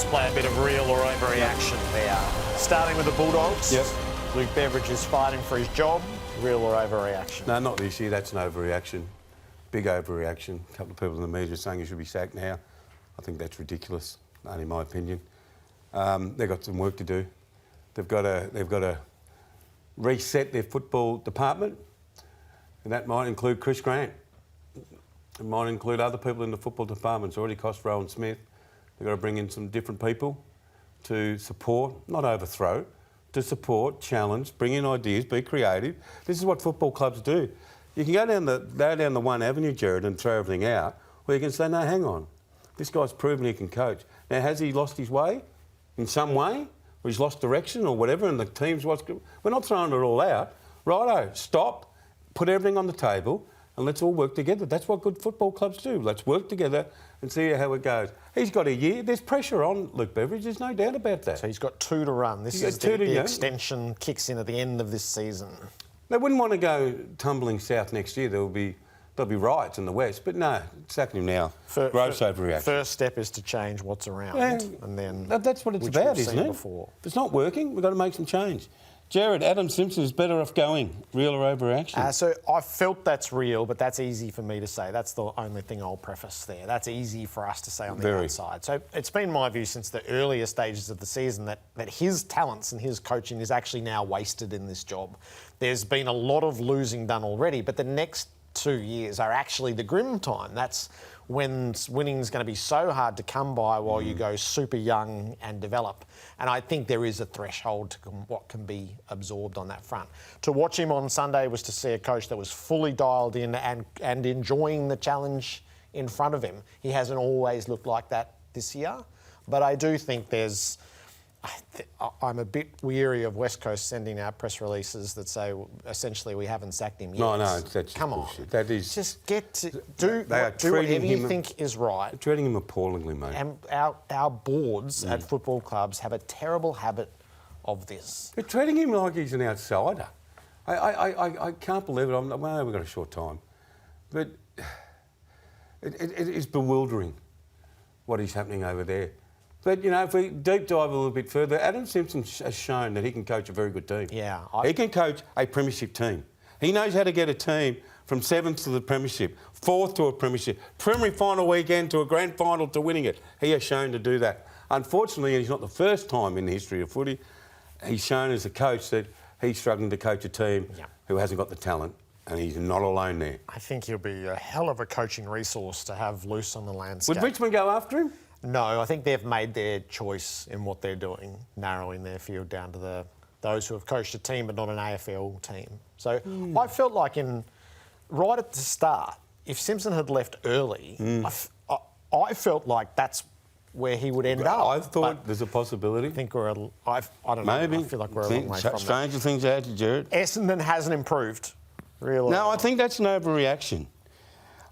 Let's play a bit of real or overreaction there. Starting with the Bulldogs. Yep. Luke Beveridge is fighting for his job. Real or overreaction? No, not this year. That's an overreaction. Big overreaction. A couple of people in the media saying he should be sacked now. I think that's ridiculous, only my opinion. They've got some work to do. They've got to reset their football department, and that might include Chris Grant. It might include other people in the football department. It's already cost Rowan Smith. They've got to bring in some different people to support, not overthrow, to support, challenge, bring in ideas, be creative. This is what football clubs do. You can go down the one avenue, Jared, and throw everything out, or you can say, no, hang on. This guy's proven he can coach. Now, has he lost his way in some way? Or he's lost direction or whatever, and the team's what's... We're not throwing it all out. Righto, stop, put everything on the table, and let's all work together. That's what good football clubs do. Let's work together and see how it goes. He's got a year. There's pressure on Luke Beveridge. There's no doubt about that. So he's got 2 to run. This is the extension kicks in at the end of this season. They wouldn't want to go tumbling south next year. There'll be riots in the West. But no, sack him now. Gross overreaction. First step is to change what's around. Yeah, and then that's what it's about, isn't it? Before. If it's not working, we've got to make some change. Jared, Adam Simpson is better off going. Real or overreaction? So I felt that's real, but that's easy for me to say. That's the only thing I'll preface there. That's easy for us to say on the outside. So it's been my view since the earlier stages of the season that his talents and his coaching is actually now wasted in this job. There's been a lot of losing done already, but the next 2 years are actually the grim time. That's when winning is going to be so hard to come by while you go super young and develop. And I think there is a threshold to what can be absorbed on that front. To watch him on Sunday was to see a coach that was fully dialed in and enjoying the challenge in front of him. He hasn't always looked like that this year, but I do think I'm a bit weary of West Coast sending out press releases that say essentially we haven't sacked him yet. No, that's come bullshit. on. That is just get to do whatever you think is right. They're treating him appallingly, mate. And our boards at football clubs have a terrible habit of this. They're treating him like he's an outsider. I can't believe it. I know we've got a short time, but it is bewildering what is happening over there. But, you know, if we deep dive a little bit further, Adam Simpson has shown that he can coach a very good team. Yeah. He can coach a premiership team. He knows how to get a team from 7th to the premiership, 4th to a premiership, preliminary final weekend to a grand final to winning it. He has shown to do that. Unfortunately, he's not the first time in the history of footy. He's shown as a coach that he's struggling to coach a team who hasn't got the talent, and he's not alone there. I think he'll be a hell of a coaching resource to have loose on the landscape. Would Richmond go after him? No, I think they've made their choice in what they're doing, narrowing their field down to those who have coached a team but not an AFL team. So I felt like right at the start, if Simpson had left early, I felt like that's where he would end up. I thought there's a possibility. I think I don't know. Maybe. I feel like we're a long way from that. Stranger things out to Jared. Essendon hasn't improved, really. No, I think that's an overreaction.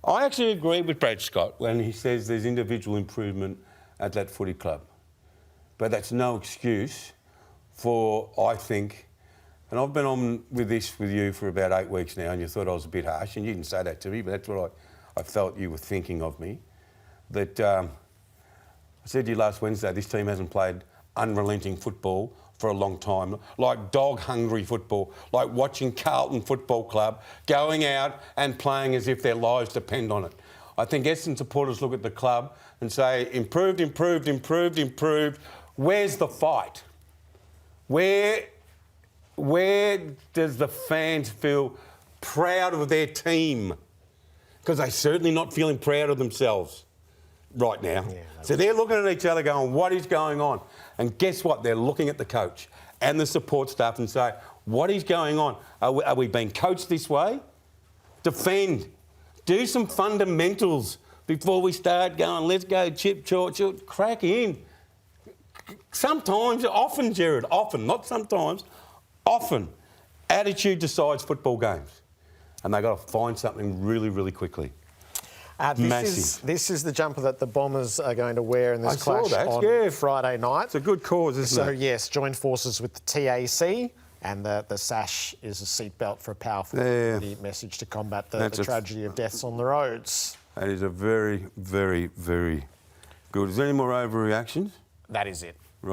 I actually agree with Brad Scott when he says there's individual improvement at that footy club. But that's no excuse for, I think, and I've been on with this with you for about 8 weeks now, and you thought I was a bit harsh, and you didn't say that to me, but that's what I felt you were thinking of me. That I said to you last Wednesday, this team hasn't played unrelenting football for a long time, like dog-hungry football, like watching Carlton Football Club going out and playing as if their lives depend on it. I think Essendon supporters look at the club and say, improved, improved, improved, improved. Where's the fight? Where does the fans feel proud of their team? Because they're certainly not feeling proud of themselves right now. Yeah, so they're looking at each other going, what is going on? And guess what? They're looking at the coach and the support staff and say, what is going on? Are we being coached this way? Defend. Do some fundamentals before we start going, let's go chip, chort, crack in. Sometimes, often, Jared, often, not sometimes, often, attitude decides football games. And they've got to find something really, really quickly. This is the jumper that the Bombers are going to wear in this clash on Friday night. It's a good cause, isn't it? So, yes, joined forces with the TAC, and the sash is a seatbelt for a powerful message to combat the tragedy of deaths on the roads. That is a very, very, very good. Is there any more overreactions? That is it.